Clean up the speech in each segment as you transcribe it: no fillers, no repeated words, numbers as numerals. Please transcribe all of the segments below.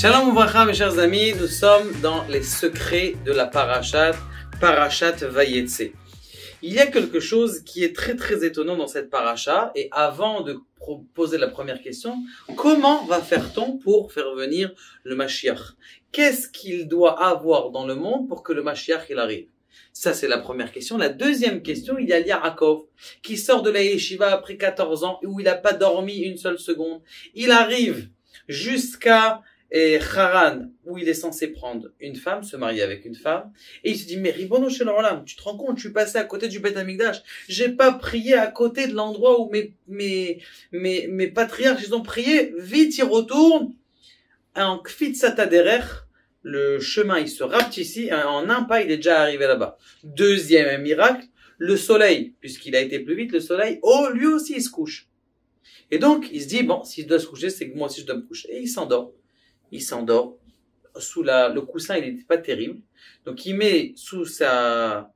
Shalom Ouvracha, mes chers amis, nous sommes dans les secrets de la Parashat Vayetse. Il y a quelque chose qui est très étonnant dans cette paracha, et avant de poser la première question, comment va faire-t-on pour faire venir le Mashiach? Qu'est-ce qu'il doit avoir dans le monde pour que le Mashiach il arrive? Ça, c'est la première question. La deuxième question, il y a Yaakov, qui sort de la yeshiva après 14 ans, où il n'a pas dormi une seule seconde. Il arrive jusqu'à Haran, où il est censé prendre une femme, se marier avec une femme, et il se dit, mais Ribono Shel Olam, tu te rends compte, je suis passé à côté du Beth Amikdash, j'ai pas prié à côté de l'endroit où mes patriarches, ils ont prié, vite, il retourne, en Kfit Sataderer, le chemin, il se rapetissait, en un pas, il est déjà arrivé là-bas. Deuxième miracle, le soleil, puisqu'il a été plus vite, le soleil, lui aussi, il se couche. Et donc, il se dit, bon, s'il doit se coucher, c'est que moi aussi je dois me coucher. Et il s'endort. Il s'endort. Sous le coussin, il n'était pas terrible. Donc, il met sous sa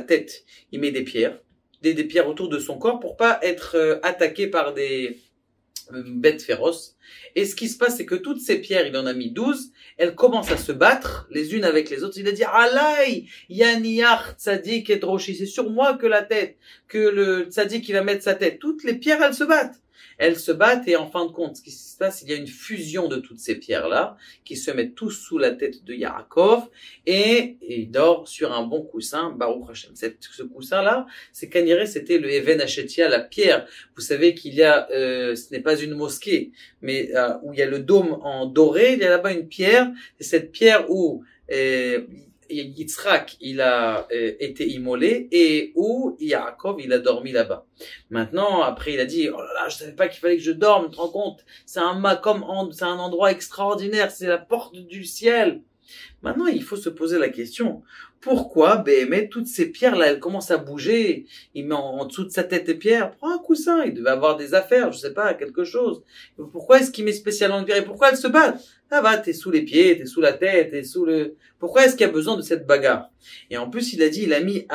tête, il met des pierres. Des pierres autour de son corps pour pas être attaqué par des bêtes féroces. Et ce qui se passe, c'est que toutes ces pierres, il en a mis 12, elles commencent à se battre les unes avec les autres. Il a dit, Alaï, Yaniyar, Tzadik et Roshi, c'est sur moi que le Tzadik, il va mettre sa tête. Toutes les pierres, elles se battent. Elles se battent et en fin de compte, ce qui se passe, il y a une fusion de toutes ces pierres-là qui se mettent tous sous la tête de Yaakov et il dort sur un bon coussin, Baruch Hashem. Ce coussin-là, c'est Kaniré, c'était le Even Hachetia, la pierre. Vous savez qu'il y a, ce n'est pas une mosquée, mais où il y a le dôme en doré, il y a là-bas une pierre, c'est cette pierre où Yitzhak, il a été immolé et où Yaakov, il a dormi là-bas. Maintenant, après, il a dit, oh là là, je savais pas qu'il fallait que je dorme, tu te rends compte? C'est un endroit extraordinaire, c'est la porte du ciel. Maintenant, il faut se poser la question, pourquoi, toutes ces pierres-là, elles commencent à bouger, il met en dessous de sa tête des pierres, prends un coussin, il devait avoir des affaires, je sais pas, quelque chose. Pourquoi est-ce qu'il met spécialement une pierre et pourquoi elles se battent? Ah bah, t'es sous les pieds, t'es sous la tête, pourquoi est-ce qu'il y a besoin de cette bagarre? Et en plus, il a dit, il a mis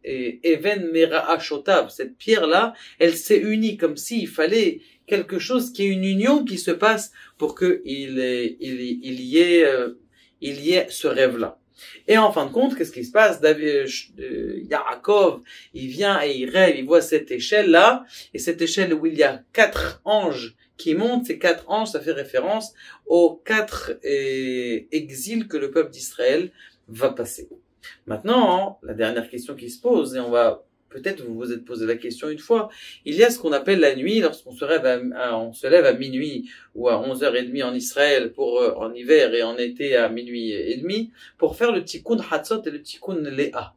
Even Mera'a Shotav, cette pierre-là, elle s'est unie comme s'il fallait quelque chose qui est une union qui se passe pour que il y ait ce rêve-là. Et en fin de compte, qu'est-ce qui se passe? Yaakov, il vient et il rêve, il voit cette échelle-là, et cette échelle où il y a 4 anges qui montent, ces 4 anges, ça fait référence aux 4 exils que le peuple d'Israël va passer. Maintenant, la dernière question qui se pose, et peut-être vous vous êtes posé la question une fois, il y a ce qu'on appelle la nuit, lorsqu'on se lève à minuit ou à 11h30 en Israël en hiver et en été à minuit et demi, pour faire le tikkun Hatzot et le tikkun Léa.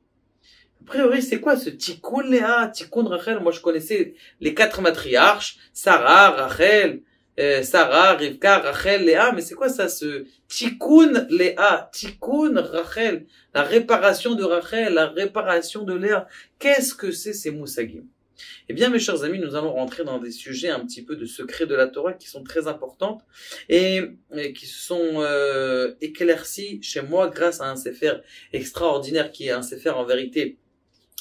A priori, c'est quoi ce tikkun Léa, tikkun Rachel? Moi, je connaissais les 4 matriarches, Sarah, Rachel, Rivka, Rachel, Léa, mais c'est quoi ça, ce tikkun Léa, tikkun Rachel, la réparation de Rachel, la réparation de Léa? Qu'est-ce que c'est ces moussagim? Eh bien, mes chers amis, nous allons rentrer dans des sujets un petit peu de secrets de la Torah qui sont très importants et qui sont éclaircis chez moi grâce à un sefer extraordinaire qui est un sefer en vérité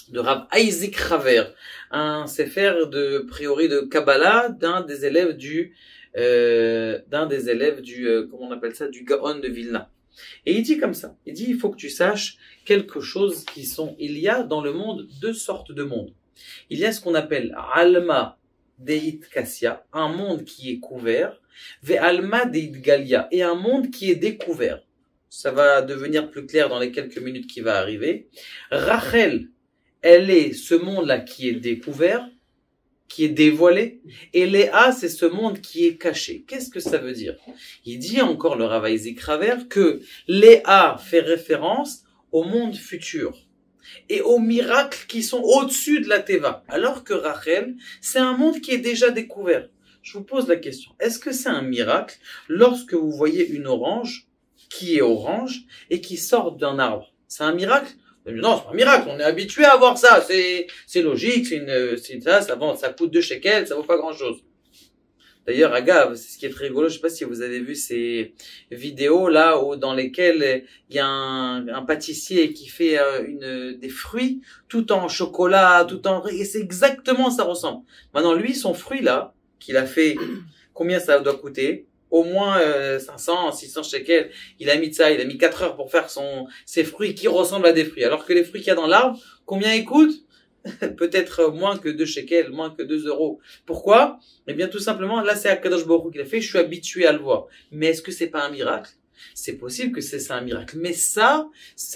de Rav Isaac Raver, un sefer de priori de Kabbalah d'un des élèves du comment on appelle ça, du Gaon de Vilna. Et il dit comme ça, il dit, il faut que tu saches quelque chose il y a dans le monde 2 sortes de mondes. Il y a ce qu'on appelle Alma Deit Kassia, un monde qui est couvert, Ve Alma Deit Galia, et un monde qui est découvert. Ça va devenir plus clair dans les quelques minutes qui va arriver. Rachel, elle est ce monde-là qui est découvert, qui est dévoilé, et Léa, c'est ce monde qui est caché. Qu'est-ce que ça veut dire? Il dit encore le Rav Isaac Raver que Léa fait référence au monde futur et aux miracles qui sont au-dessus de la Teva, alors que Rachel, c'est un monde qui est déjà découvert. Je vous pose la question, est-ce que c'est un miracle lorsque vous voyez une orange qui est orange et qui sort d'un arbre? C'est un miracle? Non, c'est pas un miracle, on est habitué à voir ça, c'est logique, ça coûte 2 shekels, ça vaut pas grand chose. D'ailleurs, Agav, c'est ce qui est très rigolo, je sais pas si vous avez vu ces vidéos là dans lesquelles il y a un pâtissier qui fait des fruits tout en chocolat, et c'est exactement ça ressemble. Maintenant, lui, son fruit là, qu'il a fait, combien ça doit coûter? au moins 500, 600 shekels. Il a mis ça, il a mis 4 heures pour faire ses fruits qui ressemblent à des fruits. Alors que les fruits qu'il y a dans l'arbre, combien ils coûtent? Peut-être moins que 2 shekels, moins que 2 euros. Pourquoi? Eh bien, tout simplement, là, c'est Akadosh Baruch Hu qui l'a fait, je suis habitué à le voir. Mais est-ce que c'est pas un miracle? C'est possible que c'est un miracle. Mais ça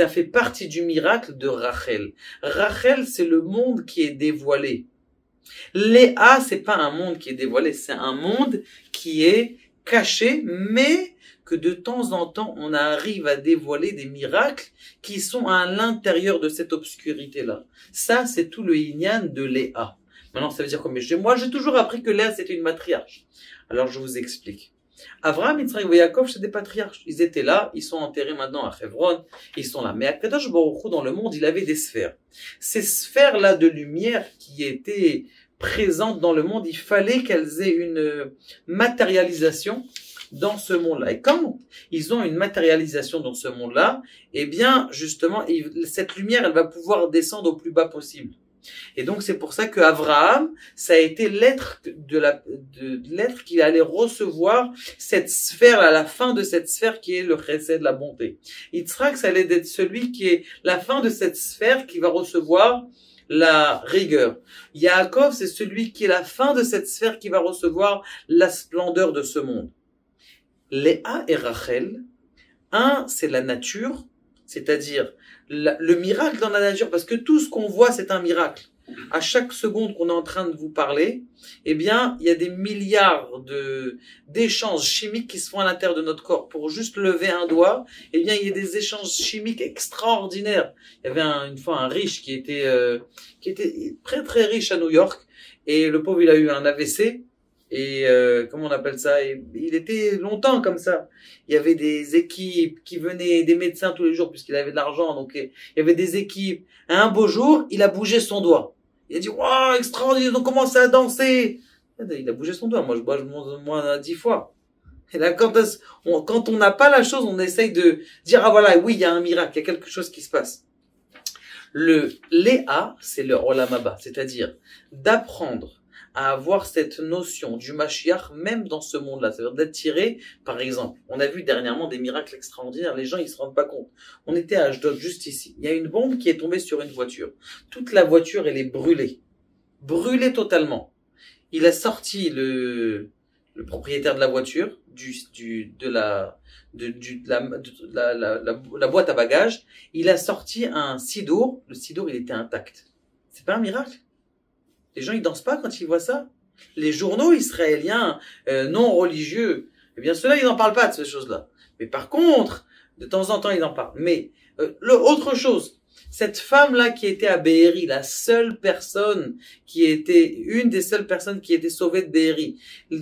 fait partie du miracle de Rachel. Rachel, c'est le monde qui est dévoilé. Léa, c'est pas un monde qui est dévoilé, c'est un monde qui est caché, mais que de temps en temps, on arrive à dévoiler des miracles qui sont à l'intérieur de cette obscurité-là. Ça, c'est tout le Inyan de Léa. Maintenant, ça veut dire quoi? Mais moi, j'ai toujours appris que Léa, c'était une matriarche. Alors, je vous explique. Avraham, Yitzhak et Yaakov, c'est des patriarches. Ils étaient là, ils sont enterrés maintenant à Hebron, ils sont là. Mais à Kadosh Baruch Hu, dans le monde, il avait des sphères. Ces sphères-là de lumière qui étaient présentes dans le monde, il fallait qu'elles aient une matérialisation dans ce monde-là. Et quand ils ont une matérialisation dans ce monde-là, eh bien, justement, cette lumière, elle va pouvoir descendre au plus bas possible. Et donc, c'est pour ça que Abraham, ça a été l'être l'être qu'il allait recevoir cette sphère, à la fin de cette sphère qui est le chesed, la bonté. Yitzhak, ça allait être celui qui est la fin de cette sphère qui va recevoir la rigueur. Yaakov, c'est celui qui est la fin de cette sphère qui va recevoir la splendeur de ce monde. Léa et Rachel, un, c'est la nature, c'est-à-dire le miracle dans la nature, parce que tout ce qu'on voit, c'est un miracle. À chaque seconde qu'on est en train de vous parler, eh bien, il y a des milliards d'échanges chimiques qui se font à l'intérieur de notre corps. Pour juste lever un doigt, eh bien, il y a des échanges chimiques extraordinaires. Il y avait une fois un riche qui était très très riche à New York, et le pauvre, il a eu un AVC. Et comment on appelle ça? Et il était longtemps comme ça. Il y avait des équipes qui venaient, des médecins tous les jours puisqu'il avait de l'argent. Donc il y avait des équipes. Un beau jour, il a bougé son doigt. Il a dit waouh, extraordinaire, ils ont commencé à danser. Il a bougé son doigt. Moi 10 fois. Et là, quand on n'a pas la chose, on essaye de dire ah voilà, oui, il y a un miracle, il y a quelque chose qui se passe. Le Léa, c'est le Olam Haba, c'est-à-dire d'apprendre à avoir cette notion du Mashiach même dans ce monde-là, c'est-à-dire d'attirer, par exemple, on a vu dernièrement des miracles extraordinaires, les gens ils se rendent pas compte. On était à Ashdod, juste ici, il y a une bombe qui est tombée sur une voiture. Toute la voiture elle est brûlée totalement. Il a sorti le propriétaire de la voiture la boîte à bagages, il a sorti un sidour, le sidour il était intact. C'est pas un miracle? Les gens, ils dansent pas quand ils voient ça. Les journaux israéliens non religieux, eh bien, ceux-là, ils n'en parlent pas de ces choses-là. Mais par contre, de temps en temps, ils en parlent. Mais autre chose, cette femme-là qui était à Be'eri, une des seules personnes qui était sauvée de Be'eri,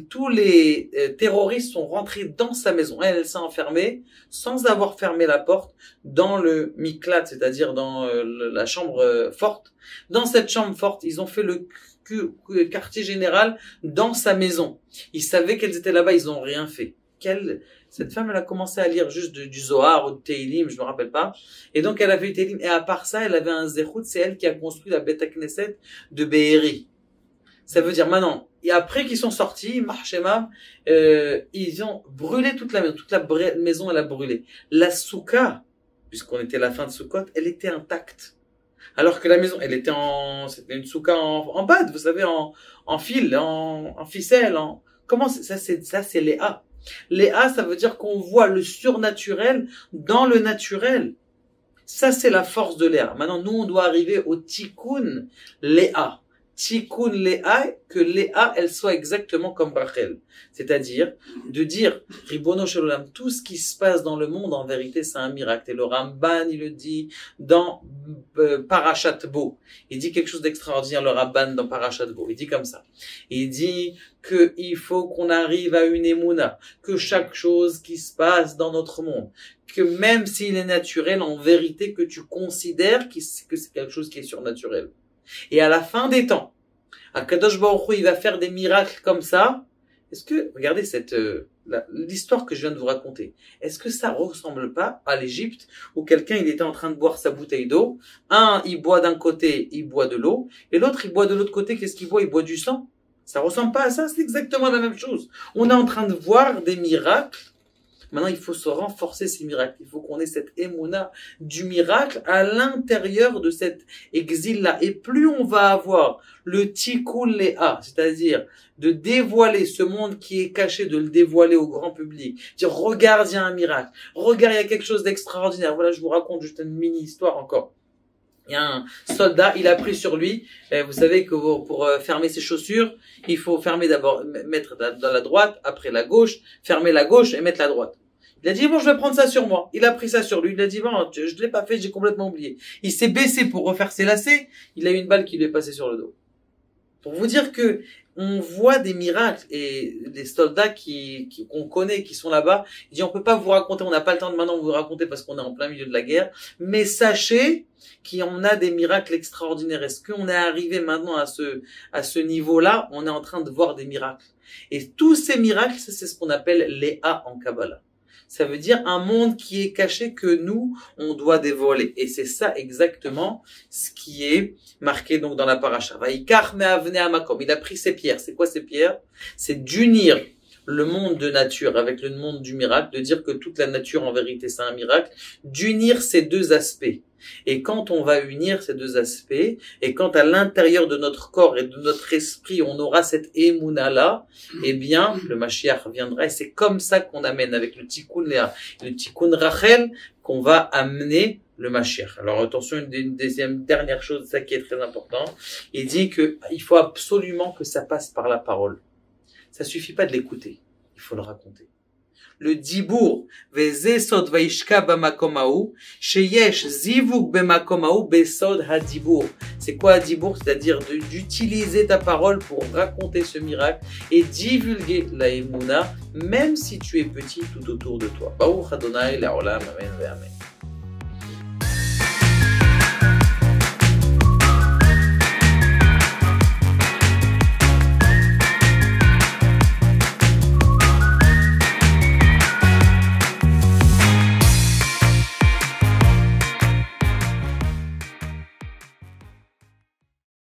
tous les terroristes sont rentrés dans sa maison. Elle s'est enfermée sans avoir fermé la porte dans le miklat, c'est-à-dire dans la chambre forte. Dans cette chambre forte, ils ont fait le quartier général dans sa maison. Ils savaient qu'elles étaient là-bas, ils n'ont rien fait. Cette femme, elle a commencé à lire juste du Zohar ou de Teilim, je me rappelle pas. Et donc, elle avait eu Teilim. Et à part ça, elle avait un Zechut, c'est elle qui a construit la Beth Knesset de Be'eri. Ça veut dire maintenant, et après qu'ils sont sortis, Marshemam, ils ont brûlé toute la maison. Toute la maison, elle a brûlé. La soukha, puisqu'on était à la fin de Sukkot, elle était intacte. Alors que la maison, c'était une soukha en bad, vous savez, en fil, en ficelle, comment ça, c'est Léa. Léa, ça veut dire qu'on voit le surnaturel dans le naturel. Ça, c'est la force de Léa. Maintenant, nous, on doit arriver au tikkun Léa. Tikkun Léa, que Léa, elle soit exactement comme Rachel. C'est-à-dire, de dire, Ribono Shel Olam, tout ce qui se passe dans le monde, en vérité, c'est un miracle. Et le Ramban, il le dit dans Parashat Bo. Il dit quelque chose d'extraordinaire, le Ramban, dans Parashat Bo. Il dit comme ça. Il dit qu'il faut qu'on arrive à une émouna, que chaque chose qui se passe dans notre monde, que même s'il est naturel, en vérité, que tu considères que c'est quelque chose qui est surnaturel. Et à la fin des temps, Akadosh Baruch Hu, il va faire des miracles comme ça. Est-ce que, regardez l'histoire que je viens de vous raconter, est-ce que ça ressemble pas à l'Égypte où quelqu'un, il était en train de boire sa bouteille d'eau, il boit d'un côté, il boit de l'eau, et l'autre, il boit de l'autre côté, qu'est-ce qu'il boit? Il boit du sang. Ça ressemble pas à ça, c'est exactement la même chose. On est en train de voir des miracles. Maintenant, il faut se renforcer ces miracles. Il faut qu'on ait cette émouna du miracle à l'intérieur de cet exil-là. Et plus on va avoir le tikkun léa, c'est-à-dire de dévoiler ce monde qui est caché, de le dévoiler au grand public. Dire, regarde, il y a un miracle. Regarde, il y a quelque chose d'extraordinaire. Voilà, je vous raconte juste une mini-histoire encore. Il y a un soldat, il a pris sur lui, vous savez que pour fermer ses chaussures, il faut fermer d'abord, mettre dans la droite, après la gauche, fermer la gauche et mettre la droite. Il a dit, bon, je vais prendre ça sur moi. Il a pris ça sur lui. Il a dit, bon, je ne l'ai pas fait, j'ai complètement oublié. Il s'est baissé pour refaire ses lacets. Il a eu une balle qui lui est passée sur le dos. Pour vous dire que on voit des miracles et les soldats qu'on connaît, qui sont là-bas, il dit, on peut pas vous raconter, on n'a pas le temps de maintenant vous raconter parce qu'on est en plein milieu de la guerre, mais sachez qu'il y en a des miracles extraordinaires. Est-ce qu'on est arrivé maintenant à ce niveau-là? On est en train de voir des miracles. Et tous ces miracles, c'est ce qu'on appelle les A en Kabbalah. Ça veut dire un monde qui est caché que nous, on doit dévoiler. Et c'est ça exactement ce qui est marqué donc dans la paracha. Vaikach me'avnei hamakom. Il a pris ses pierres. C'est quoi ces pierres? C'est d'unir le monde de nature avec le monde du miracle, de dire que toute la nature en vérité c'est un miracle, d'unir ces deux aspects. Et quand on va unir ces deux aspects, et quand à l'intérieur de notre corps et de notre esprit, on aura cette émouna-là, eh bien, le Mashiach viendra, et c'est comme ça qu'on amène, avec le Tikkun Léa, le Tikkun Rachel, qu'on va amener le Mashiach. Alors attention, une dernière chose, ça qui est très important, il dit que il faut absolument que ça passe par la parole. Ça suffit pas de l'écouter, il faut le raconter. Le dibour, veze sod vaishka bamakom haou, sheyesh zivuk bemakom haou besod hadibour. C'est quoi hadibour? C'est-à-dire d'utiliser ta parole pour raconter ce miracle et divulguer la émouna, même si tu es petit tout autour de toi. Baruch Adonai, la olam, amen, amen.